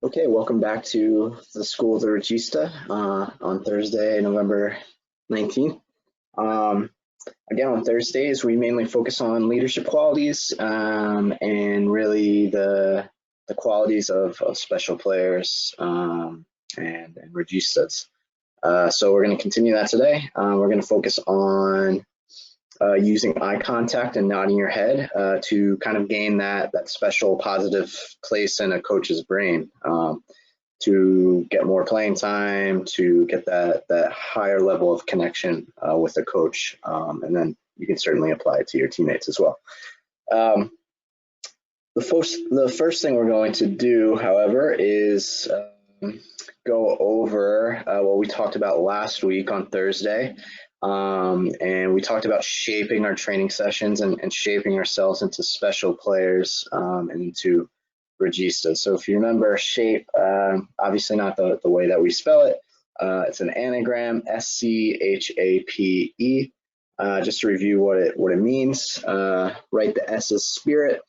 Okay, welcome back to the School of the Regista on Thursday, November 19th. Um, Again, on Thursdays, we mainly focus on leadership qualities and really the qualities of special players and Registas. So we're going to continue that today. We're going to focus on using eye contact and nodding your head to kind of gain that special positive place in a coach's brain. To get more playing time, to get that higher level of connection with the coach, and then you can certainly apply it to your teammates as well. The first thing we're going to do, however, is go over what we talked about last week on Thursday. And we talked about shaping our training sessions and shaping ourselves into special players and into Regista. So if you remember shape, obviously not the way that we spell it. It's an anagram, SCHAPE. Just to review what it means, right? The S is spirit,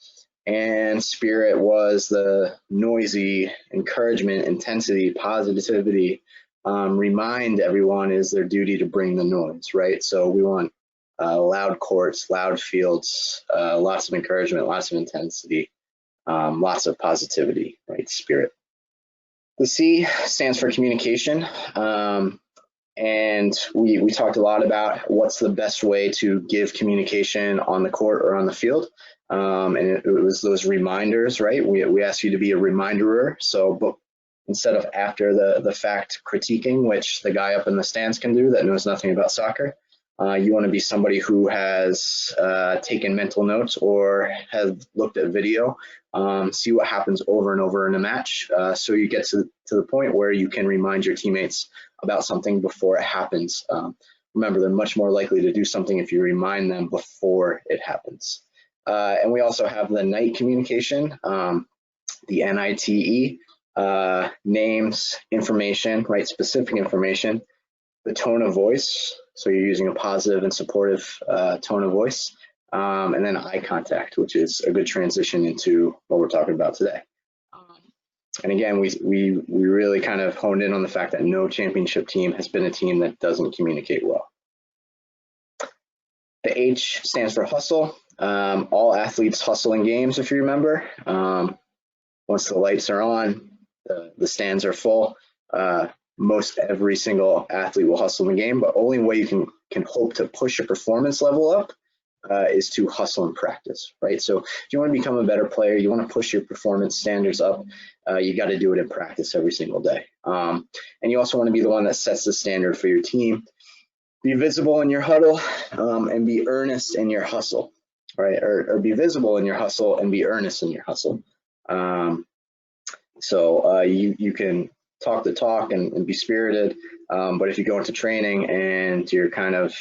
and spirit was the noisy encouragement, intensity, positivity. Remind everyone is their duty to bring the noise, right? So we want loud courts, loud fields, lots of encouragement, lots of intensity. Lots of positivity, right? Spirit. The C stands for communication. And we talked a lot about what's the best way to give communication on the court or on the field. And it was those reminders, right? We asked you to be a reminderer. So instead of after the fact critiquing, which the guy up in the stands can do that knows nothing about soccer, you want to be somebody who has taken mental notes or has looked at video, see what happens over and over in a match, so you get to the point where you can remind your teammates about something before it happens. Remember, they're much more likely to do something if you remind them before it happens. And we also have the night communication, the NITE, names, information, right, specific information, the tone of voice. So you're using a positive and supportive tone of voice, and then eye contact, which is a good transition into what we're talking about today. And again, we really kind of honed in on the fact that no championship team has been a team that doesn't communicate well. The H stands for hustle. All athletes hustle in games, if you remember. Once the lights are on, the stands are full. Most every single athlete will hustle in the game, but only way you can hope to push your performance level up is to hustle in practice, right? So if you want to become a better player, you want to push your performance standards up, you got to do it in practice every single day. And you also want to be the one that sets the standard for your team. Be visible in your huddle and be earnest in your hustle, right? Or be visible in your hustle and be earnest in your hustle. So you can talk the talk and be spirited, but if you go into training and you're kind of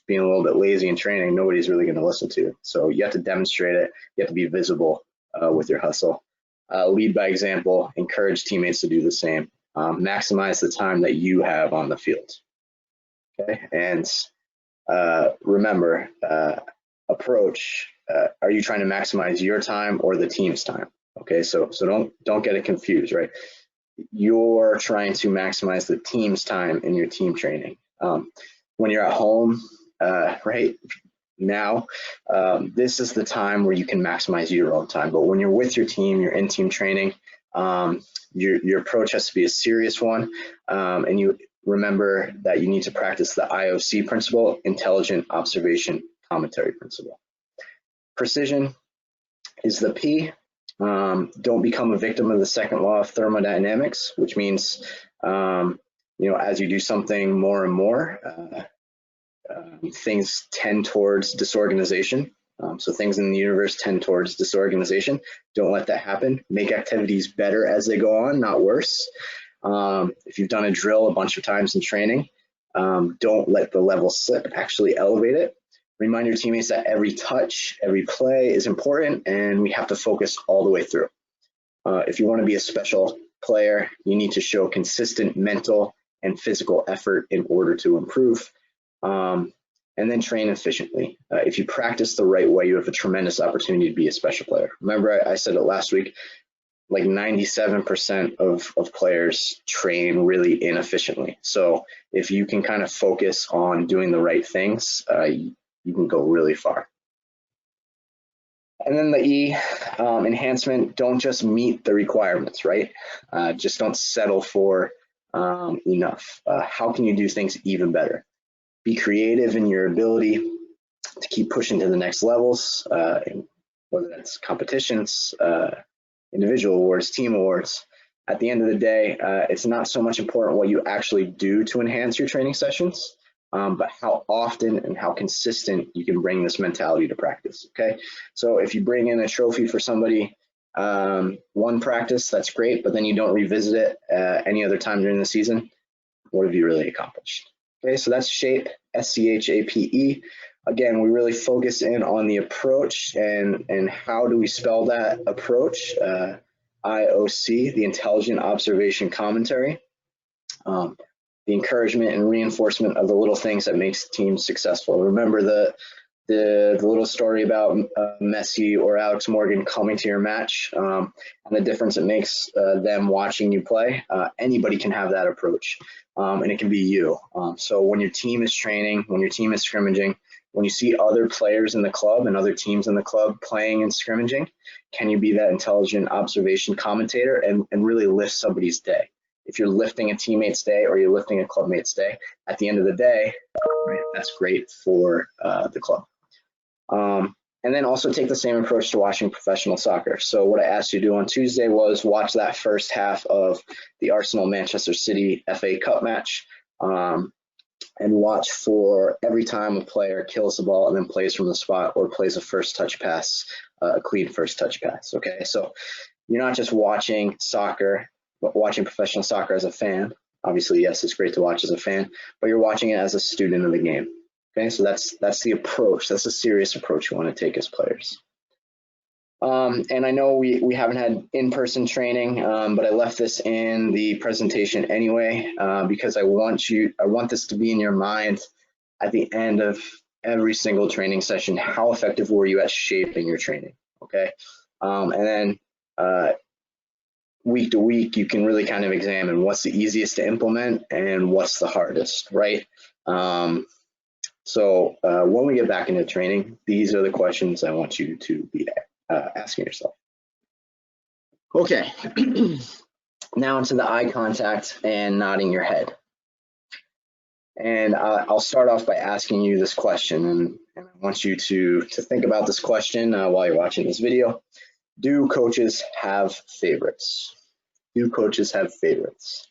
being a little bit lazy in training, nobody's really going to listen to you. So you have to demonstrate it. You have to be visible with your hustle. Lead by example. Encourage teammates to do the same. Maximize the time that you have on the field. Okay, and remember, approach. Are you trying to maximize your time or the team's time? Okay, so don't get it confused, right? You're trying to maximize the team's time in your team training. When you're at home, right now, this is the time where you can maximize your own time. But when you're with your team, you're in team training, your approach has to be a serious one. And you remember that you need to practice the IOC principle, intelligent observation commentary principle. Precision is the P. Don't become a victim of the second law of thermodynamics, which means, as you do something more and more, things tend towards disorganization. So things in the universe tend towards disorganization. Don't let that happen. Make activities better as they go on, not worse. If you've done a drill a bunch of times in training, don't let the level slip, actually elevate it. Remind your teammates that every touch, every play is important, and we have to focus all the way through. If you want to be a special player, you need to show consistent mental and physical effort in order to improve, and then train efficiently. If you practice the right way, you have a tremendous opportunity to be a special player. Remember, I said it last week, like 97% of players train really inefficiently. So if you can kind of focus on doing the right things, you can go really far. And then the E, enhancement, don't just meet the requirements, right? Just don't settle for enough. How can you do things even better? Be creative in your ability to keep pushing to the next levels, whether that's competitions, individual awards, team awards. At the end of the day, it's not so much important what you actually do to enhance your training sessions, but how often and how consistent you can bring this mentality to practice, okay? So if you bring in a trophy for somebody one practice, that's great, but then you don't revisit it any other time during the season, what have you really accomplished? Okay, so that's SHAPE, SCHAPE. Again, we really focus in on the approach and how do we spell that approach? IOC, the Intelligent Observation Commentary. The encouragement and reinforcement of the little things that makes teams successful. Remember the little story about Messi or Alex Morgan coming to your match and the difference it makes them watching you play. Anybody can have that approach, and it can be you. So when your team is training, when your team is scrimmaging, when you see other players in the club and other teams in the club playing and scrimmaging, can you be that intelligent observation commentator and really lift somebody's day? If you're lifting a teammate's day or you're lifting a clubmate's day, at the end of the day, right, that's great for the club. And then also take the same approach to watching professional soccer. So what I asked you to do on Tuesday was watch that first half of the Arsenal-Manchester City FA Cup match and watch for every time a player kills the ball and then plays from the spot or plays a first touch pass, a clean first touch pass, okay? So you're not just watching soccer, but watching professional soccer as a fan. Obviously, yes, it's great to watch as a fan, but you're watching it as a student of the game. Okay, so that's the approach. That's a serious approach you want to take as players. And I know we haven't had in-person training, but I left this in the presentation anyway because I want this to be in your mind at the end of every single training session. How effective were you at shaping your training? Okay, and then week to week, you can really kind of examine what's the easiest to implement and what's the hardest, right? So when we get back into training, these are the questions I want you to be asking yourself. Okay, now into the eye contact and nodding your head. And I'll start off by asking you this question, and I want you to think about this question while you're watching this video. Do coaches have favorites? Do coaches have favorites?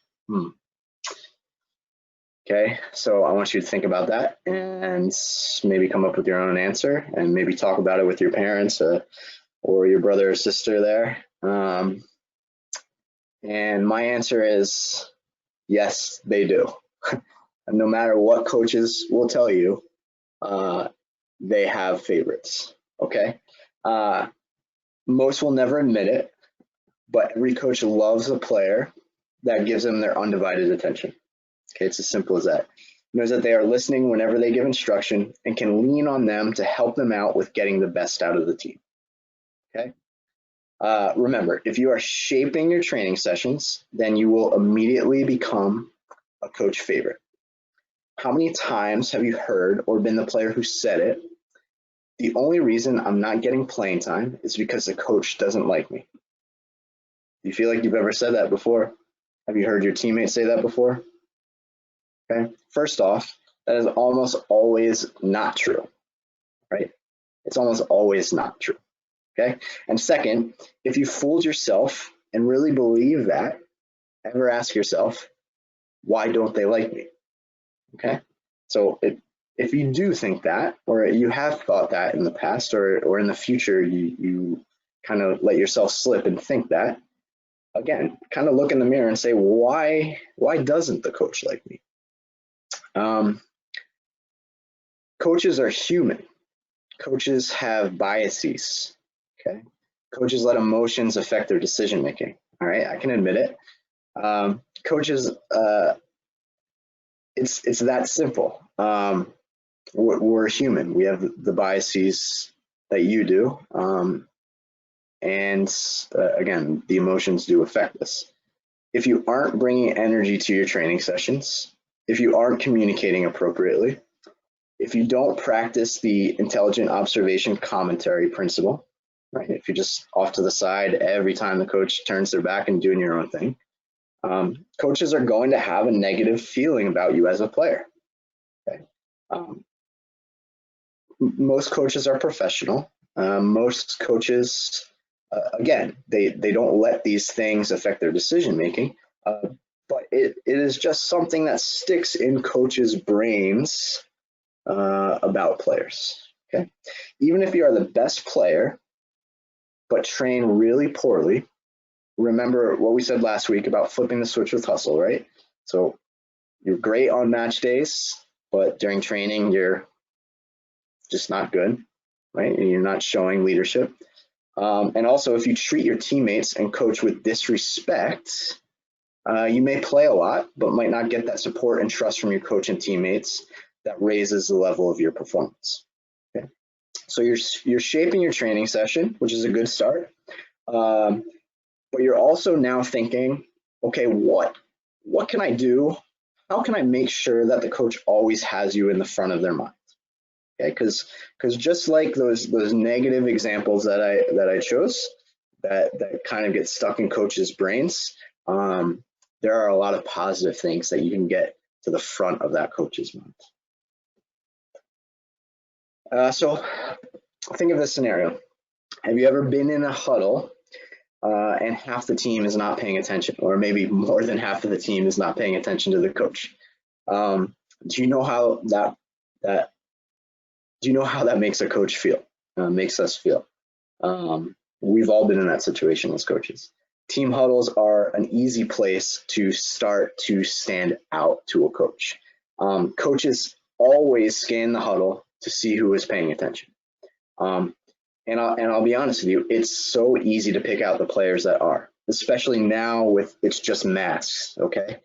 Okay, so I want you to think about that and maybe come up with your own answer and maybe talk about it with your parents or your brother or sister there. And my answer is yes, they do. No matter what coaches will tell you, they have favorites, okay? Most will never admit it, but every coach loves a player that gives them their undivided attention. Okay, it's as simple as that. Knows that they are listening whenever they give instruction and can lean on them to help them out with getting the best out of the team. Okay. Remember, if you are shaping your training sessions, then you will immediately become a coach favorite. How many times have you heard or been the player who said it? The only reason I'm not getting playing time is because the coach doesn't like me. Do you feel like you've ever said that before? Have you heard your teammates say that before? Okay. First off, that is almost always not true, right? It's almost always not true, okay? And second, if you fooled yourself and really believe that, ever ask yourself, why don't they like me? Okay? So if you do think that, or you have thought that in the past or in the future, you kind of let yourself slip and think that, again, kind of look in the mirror and say, why doesn't the coach like me? Coaches are human. Coaches have biases, okay? Coaches let emotions affect their decision making, all right? I can admit it. Coaches, it's that simple. We're human. We have the biases that you do. And again, the emotions do affect this. If you aren't bringing energy to your training sessions, if you aren't communicating appropriately, if you don't practice the intelligent observation commentary principle, right? If you're just off to the side every time the coach turns their back and doing your own thing, coaches are going to have a negative feeling about you as a player. Okay? Most coaches are professional. Most coaches, again, they don't let these things affect their decision making, but it is just something that sticks in coaches' brains about players. Okay, even if you are the best player but train really poorly, remember what we said last week about flipping the switch with hustle, right? So you're great on match days, but during training you're just not good, right? And you're not showing leadership. And also, if you treat your teammates and coach with disrespect, you may play a lot, but might not get that support and trust from your coach and teammates that raises the level of your performance. Okay? So you're shaping your training session, which is a good start. But you're also now thinking, okay, what can I do? How can I make sure that the coach always has you in the front of their mind? Okay, because just like those negative examples that I chose that kind of get stuck in coaches' brains, there are a lot of positive things that you can get to the front of that coach's mind. So think of this scenario. Have you ever been in a huddle and half the team is not paying attention, or maybe more than half of the team is not paying attention to the coach? Do you know how that makes a coach feel? Makes us feel. We've all been in that situation as coaches. Team huddles are an easy place to start to stand out to a coach. Coaches always scan the huddle to see who is paying attention. And I'll be honest with you, it's so easy to pick out the players that are, especially now with it's just masks. Okay,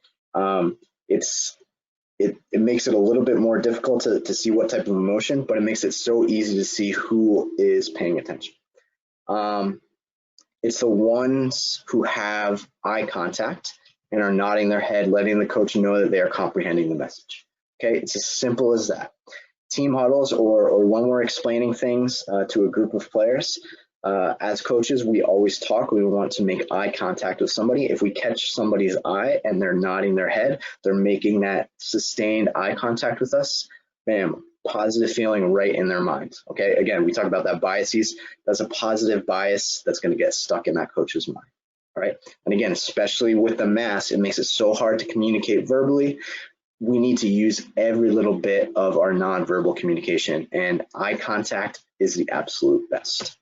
it makes it a little bit more difficult to see what type of emotion, but it makes it so easy to see who is paying attention. It's the ones who have eye contact and are nodding their head, letting the coach know that they are comprehending the message. Okay, it's as simple as that. Team huddles or when we're explaining things to a group of players, as coaches, we always talk. We want to make eye contact with somebody. If we catch somebody's eye and they're nodding their head, they're making that sustained eye contact with us, bam, positive feeling right in their mind. Okay, again, we talk about that biases. That's a positive bias that's going to get stuck in that coach's mind. All right, and again, especially with the mask, it makes it so hard to communicate verbally. We need to use every little bit of our nonverbal communication, and eye contact is the absolute best.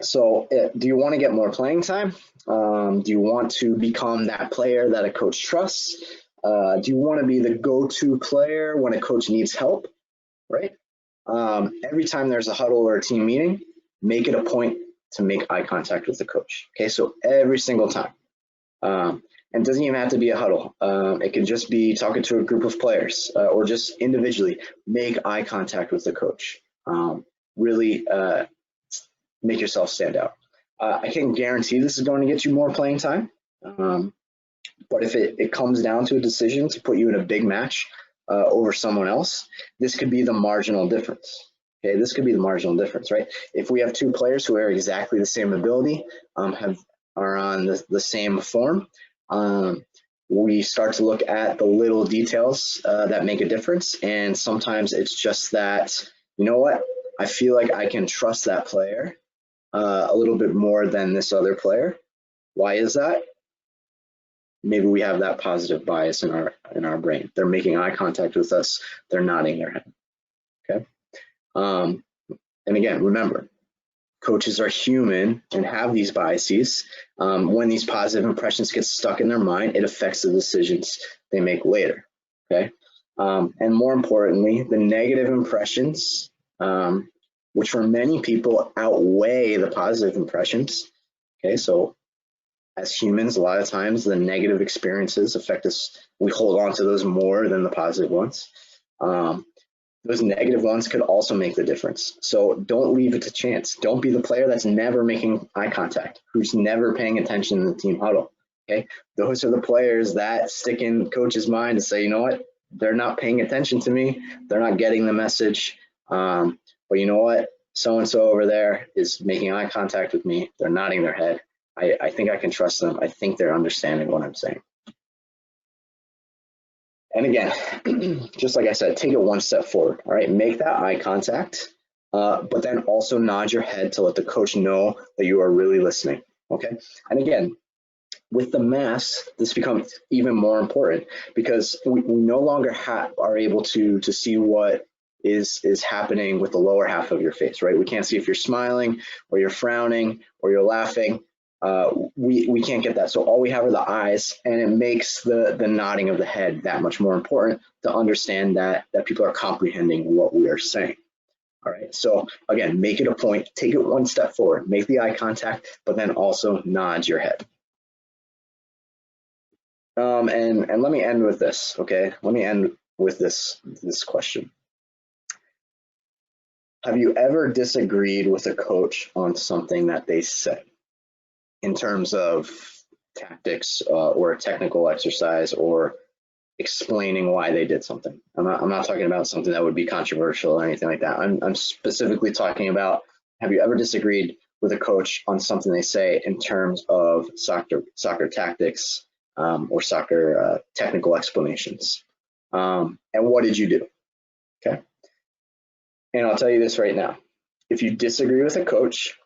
So do you want to get more playing time? Do you want to become that player that a coach trusts? Do you want to be the go-to player when a coach needs help, right? Every time there's a huddle or a team meeting, make it a point to make eye contact with the coach. Okay, so every single time. And it doesn't even have to be a huddle. It can just be talking to a group of players or just individually make eye contact with the coach. Really make yourself stand out. I can't guarantee this is going to get you more playing time, but if it comes down to a decision to put you in a big match over someone else, this could be the marginal difference. Okay, this could be the marginal difference, right? If we have two players who are exactly the same ability, are on the same form, we start to look at the little details that make a difference, and sometimes it's just that, you know what, I feel like I can trust that player a little bit more than this other player. Why is that? Maybe we have that positive bias in our brain. They're making eye contact with us, they're nodding their head. Okay. And again, remember, coaches are human and have these biases. When these positive impressions get stuck in their mind, it affects the decisions they make later. Okay. And more importantly, the negative impressions, which for many people outweigh the positive impressions. Okay, so as humans, a lot of times the negative experiences affect us. We hold on to those more than the positive ones. those negative ones could also make the difference. So don't leave it to chance. Don't be the player that's never making eye contact, who's never paying attention in the team huddle. Okay, those are the players that stick in coach's mind to say, you know what, they're not paying attention to me, they're not getting the message. But you know what, so and so over there is making eye contact with me. They're nodding their head. I think I can trust them. I think they're understanding what I'm saying. And again, just like I said, take it one step forward. All right, make that eye contact, but then also nod your head to let the coach know that you are really listening. Okay, and again, with the mask, this becomes even more important because we no longer are able to see what is happening with the lower half of your face, right? We can't see if you're smiling or you're frowning or you're laughing. We can't get that. So all we have are the eyes, and it makes the nodding of the head that much more important to understand that people are comprehending what we are saying. All right, so again, make it a point, take it one step forward, make the eye contact, but then also nod your head. And let me end with this, okay? Let me end with this question. Have you ever disagreed with a coach on something that they said in terms of tactics or a technical exercise or explaining why they did something? I'm not talking about something that would be controversial or anything like that. I'm specifically talking about, have you ever disagreed with a coach on something they say in terms of soccer tactics or soccer technical explanations? And what did you do? Okay. And I'll tell you this right now. If you disagree with a coach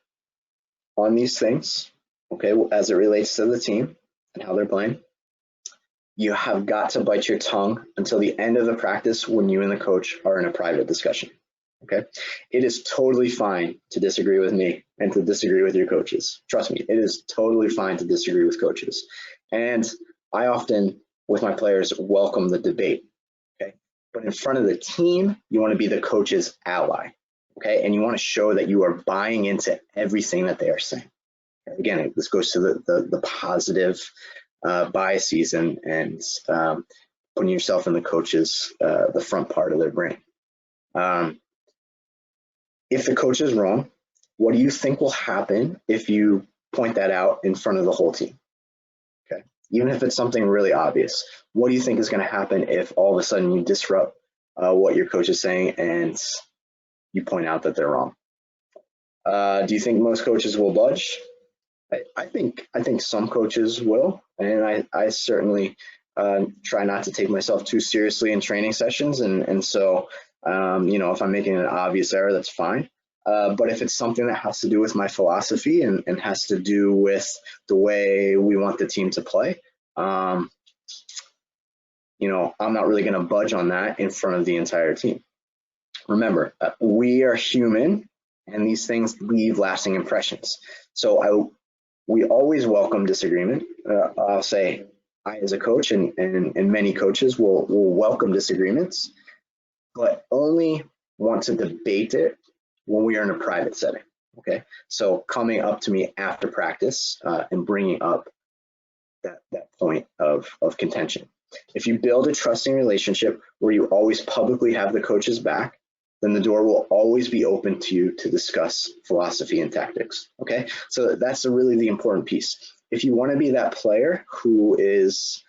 on these things, okay, as it relates to the team and how they're playing, you have got to bite your tongue until the end of the practice when you and the coach are in a private discussion. Okay, it is totally fine to disagree with me and to disagree with your coaches. Trust me, it is totally fine to disagree with coaches. And I often, with my players, welcome the debate. Okay, but in front of the team, you want to be the coach's ally. Okay, and you want to show that you are buying into everything that they are saying. Again, this goes to the positive biases and putting yourself in the coach's the front part of their brain. If the coach is wrong, what do you think will happen if you point that out in front of the whole team? Okay, even if it's something really obvious, what do you think is going to happen if all of a sudden you disrupt what your coach is saying and you point out that they're wrong? Do you think most coaches will budge? I think some coaches will, and I certainly try not to take myself too seriously in training sessions, and so you know, if I'm making an obvious error, that's fine. But if it's something that has to do with my philosophy and has to do with the way we want the team to play, you know, I'm not really going to budge on that in front of the entire team. Remember, we are human, and these things leave lasting impressions. So we always welcome disagreement. I'll say I, as a coach, and many coaches will welcome disagreements, but only want to debate it when we are in a private setting. Okay, so coming up to me after practice and bringing up that point of contention. If you build a trusting relationship where you always publicly have the coach's back, then the door will always be open to you to discuss philosophy and tactics. Okay, so that's really the important piece. If you want to be that player who is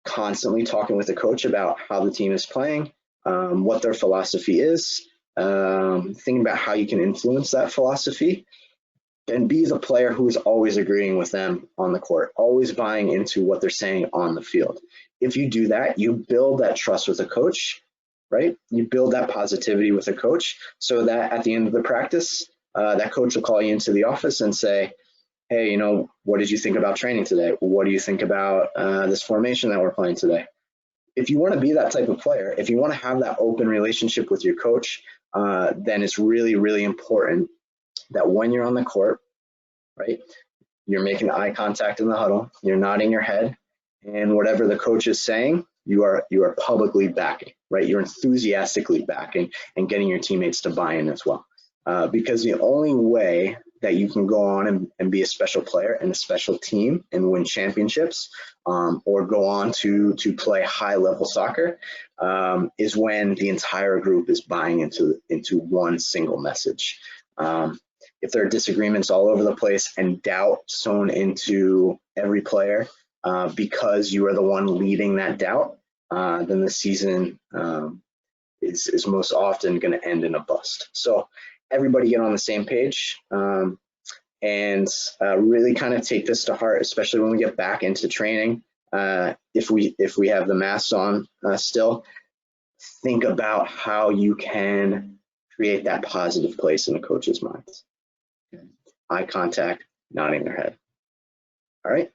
constantly talking with the coach about how the team is playing, what their philosophy is, thinking about how you can influence that philosophy, then be the player who is always agreeing with them on the court, always buying into what they're saying on the field. If you do that, you build that trust with a coach, right? You build that positivity with a coach so that at the end of the practice, that coach will call you into the office and say, hey, you know, what did you think about training today? What do you think about this formation that we're playing today? If you want to be that type of player, if you want to have that open relationship with your coach, then it's really, really important that when you're on the court, right, you're making eye contact in the huddle, you're nodding your head, and whatever the coach is saying, you are publicly backing, right? You're enthusiastically backing and getting your teammates to buy in as well. Because the only way that you can go on and be a special player in a special team and win championships, or go on to play high level soccer, is when the entire group is buying into one single message. If there are disagreements all over the place and doubt sown into every player, because you are the one leading that doubt, then the season is most often going to end in a bust. So everybody get on the same page, and really kind of take this to heart, especially when we get back into training. If we have the masks on still, think about how you can create that positive place in the coach's minds. Eye contact, nodding their head. All right.